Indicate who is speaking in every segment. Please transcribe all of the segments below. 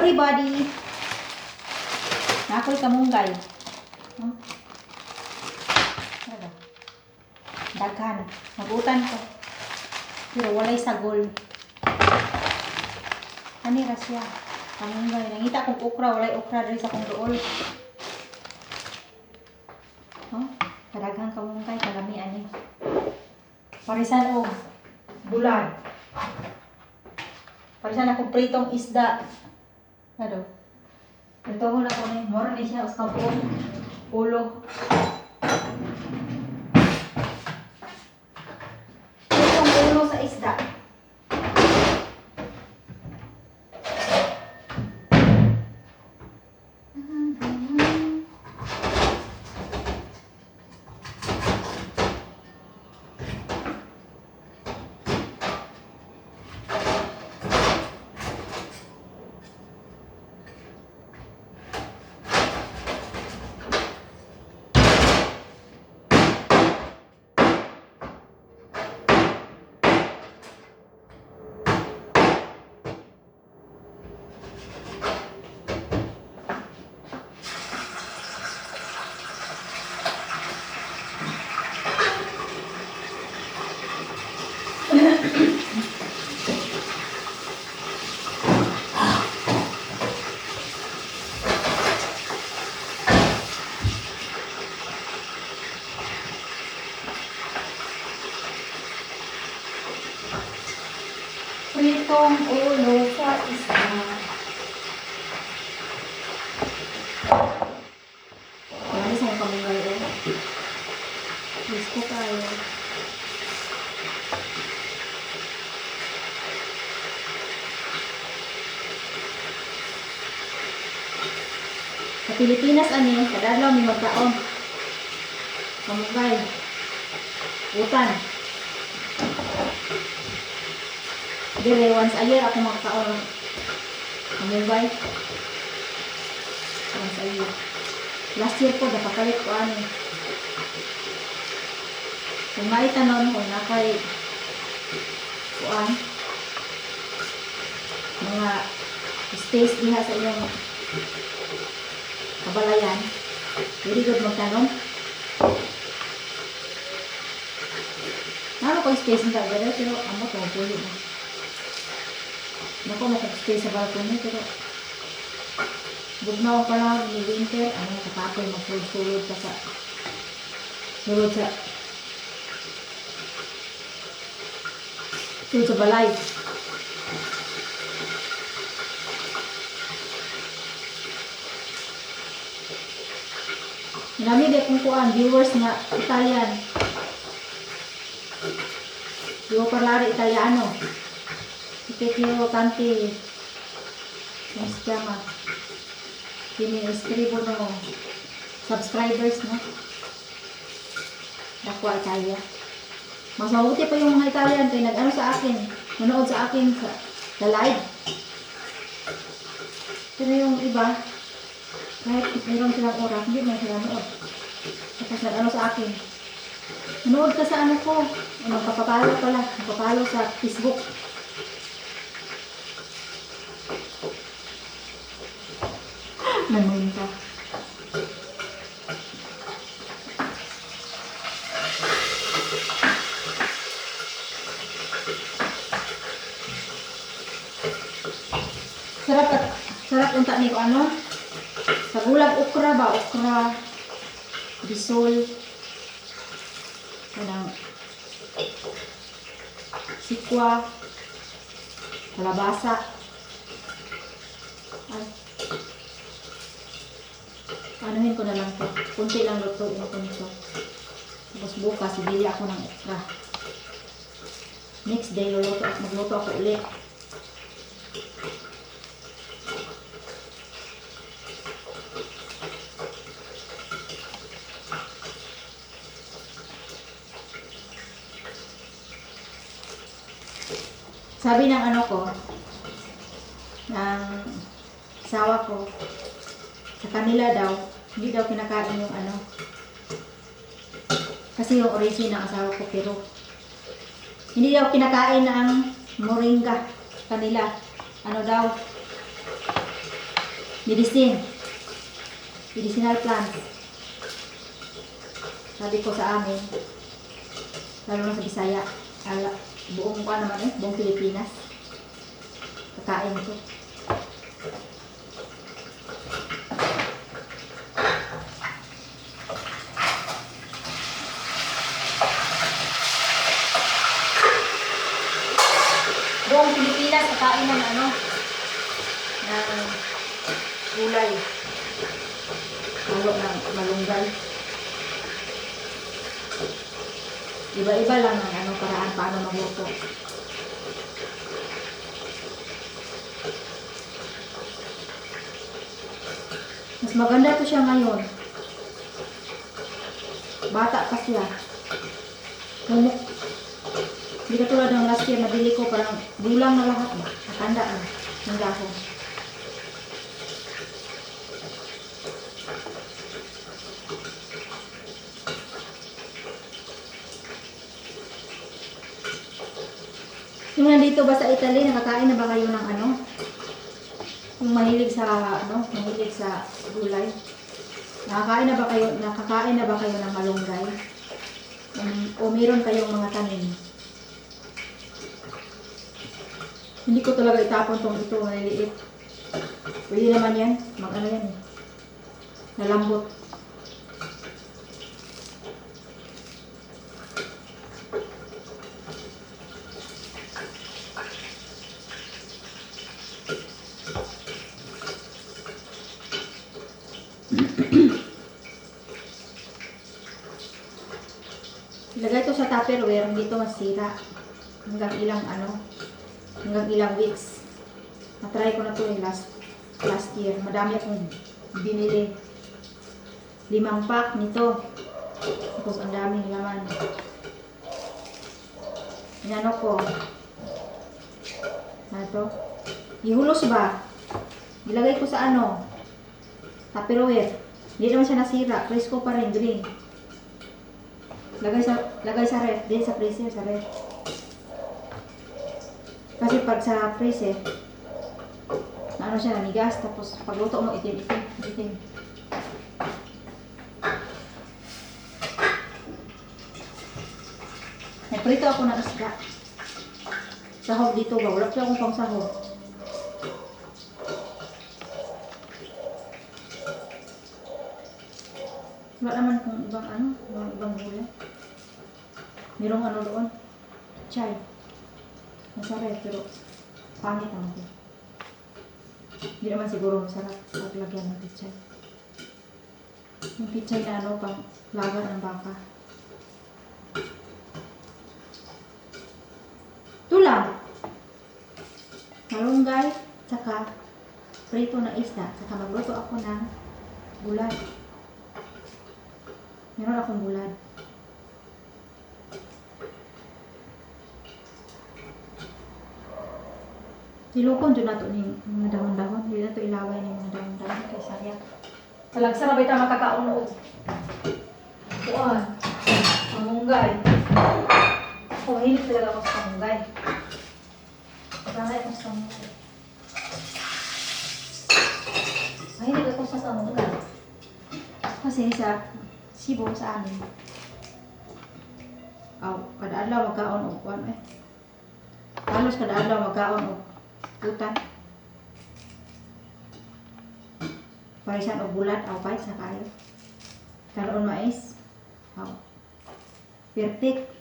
Speaker 1: everybody! Nakoy kamunggay. Huh? Daghan. Magutan ko. Pero walay sagol. Ani ra siya. Kamunggay. Nangita kong okra. Walay okra rin sa kong dool. Huh? Kadaghan kamunggay. Kalami ani. Parisan o. Bulan. Parisan ako pritong isda. Ano? Ito ko na ko na. Mora ni siya. Uskapon. Ulo. Sa isda. Pritong ulo sa isda. Marami sa kamunggay o. Gusto tayo. Sa Pilipinas ani, kadalaw may magkaon. Kamunggay. Utan. Dire, once a year ako magkaon. Kamunggay. Once a year. Last year po, napakalit ko ani. Kung maitanon, kung nakay kuan, mga space diha sa iyong kabalayan, very good magtanon. Naro ko space nila gano'n, pero amo ko puli na. Naku, mag-space sa balcony, pero bugnaw pa lang ni winter, ano, kapapoy, magsulod pa sa sulod sa balay. Marami din kung kuan, viewers na Italian. Io parlare italiano. Perché io tanti, come si chiama, che mi scrivono subscribers, no? Dakwa Italia. Mas mabuti pa yung mga Italian kaya nag-ano sa akin, nanood sa akin sa live. Pero yung iba, kahit mayroon silang oras, hindi na sila nood. Tapos nag-ano sa akin. Nanood ka sa ano ko, magpapapalo pala, magpapalo sa Facebook. Nangunin ka. Sarap unta ni ko ano? Sa gulag okra ba? Okra, bisol, kadang sikwa, kalabasa. Ay. Anuhin ko na lang to. Kunti lang lutuin ko nito. Tapos bukas, bili ako ng okra. Next day, magluto ako ulit. Sabi ng ano ko, ng asawa ko, sa kanila daw, hindi daw kinakain yung ano. Kasi yung origin ng asawa ko, pero hindi daw kinakain ang moringa kanila. Ano daw, Medicine. Medicinal plants. Sabi ko sa amin, lalo na sa Bisaya, buong ko naman buong Pilipinas. Kakain ko. Buong Pilipinas, kakain ng ng gulay. Halo ng malunggay. Iba-iba lang ang paraan paano magluto. Mas maganda to siya ngayon. Bata pa siya. Humuk. Hindi ka tulad ng last year, nabili ko parang bulang na lahat ba? Nakanda na. Ng dahon. Yung nandito ba sa Italy, nakakain na ba kayo ng yung mahilig sa gulay? Nakakain na ba kayo ng malunggay? O meron kayong mga tanim? Hindi ko talaga itapon ito maliliit. Pwede naman yan, yan nalambot. Ilagay ito sa Tupperware, hindi ito masira. Hanggang ilang weeks. Na-try ko na ito last year. Madami akong binili. 5 pack nito. Tapos ang daming laman. Inano ko. Ito. Ihulos ba? Ilagay ko sa Tupperware. Hindi naman siya nasira. Presko pa rin, green. Lagay sa ref, din sa freezer, sa ref. Kasi pag sa freezer, siya nanigas, tapos pagluto mo, itim. Nagprito ako ng isda. Sahog dito ba? Wala siya akong pang sahog. Wala naman kung ibang gulay. Merong doon? Chay. Masarap, pero pangit naman ito. Hindi naman siguro masarap paglagyan ng pichay. Yung pichay na pang laga ng baka. Ito lang. Malunggay, tsaka prito na isda, tsaka magluto ako ng gulay. Meron akong bulad. Tilukon dyan na ito ng mga dahon-dahon. Hindi na ito ilaway ng mga dahon-dahon kay sayang. Talagsa na ba ito makakaunog? Kuan. Pamunggay. Mahilig talaga ako sa pamunggay. Sanay ako sa pamunggay. Mahilig ako sa pamunggay. Kasi sa Cebu sa amin. Kada adlaw magkaon og kuan halos kada adlaw magkaon og utan. Parisan og bulat aw pait sa kayo. Karon mais. Perfect.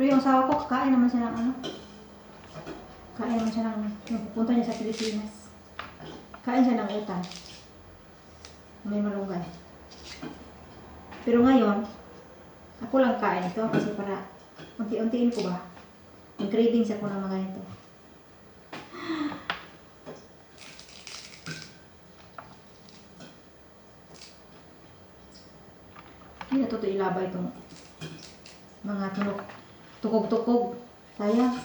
Speaker 1: Pero yung asawa ko, kakain naman siya ng kain naman siya ng pupunta niya sa Pilipinas. Kain siya ng utan. May malunggay. Pero ngayon, ako lang kain ito kasi para unti-untiin ko ba. Yung cravings ako ng mga ito. Hindi na ito ilabay itong mga tukog-tukog. Sayang.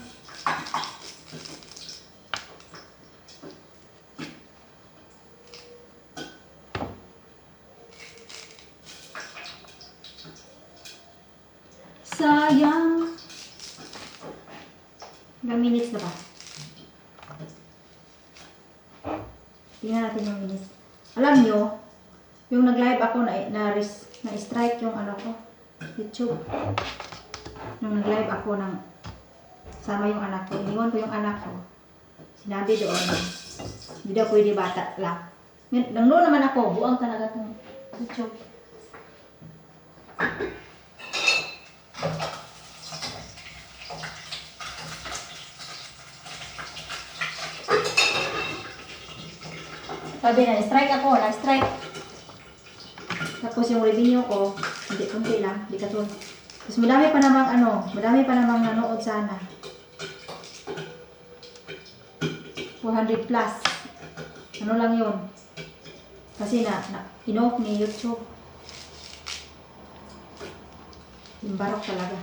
Speaker 1: sayang. Ilang minutes na ba? Tingnan natin yung minutes. Alam nyo, yung nag-live ako na-strike yung ano ko, YouTube. Yung nag-live ako ng sama yung anak ko. Iniwan ko yung anak ko. Sinabi doon, hindi daw pwede bata lang. Nanglo naman ako, buang talaga itong YouTube. Sabi na, strike ako, na-strike. Tapos yung revenue ko, hindi, kunti lang, hindi katulad. Tapos madami pa namang nanood sana. 400 plus. Ano lang yun? Kasi in-off ni YouTube. Imbarok talaga.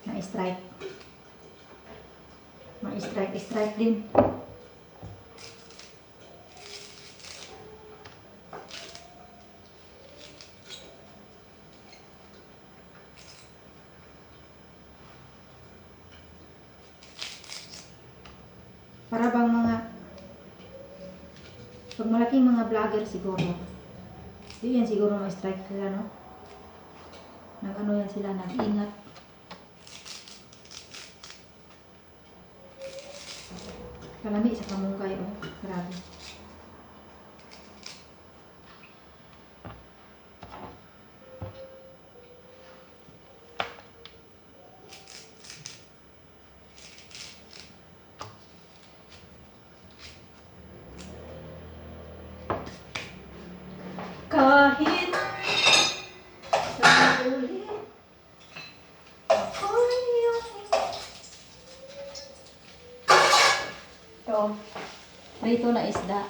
Speaker 1: Na-strike. Ma-strike din. Para bang pag malaking mga vlogger siguro, di yan siguro ma-strike sila, no? Nag-ano yan sila, nag-ingat. Kalami sa kamungkay, oh. Grabe. Kahit sa ulit ako'y ito, rito na isda.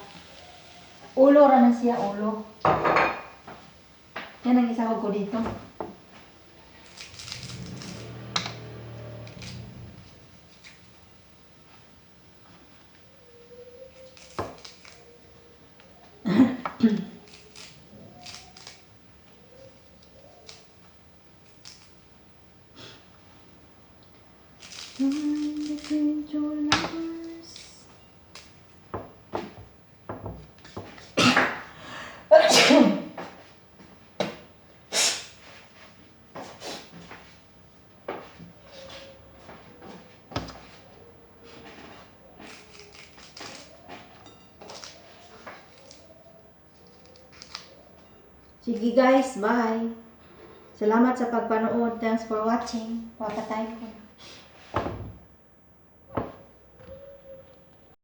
Speaker 1: Ulo ra na siya, ulo. Yan ang isahog ko dito. Sige guys, bye. Salamat sa pagpanood. Thanks for watching. Papatay ko.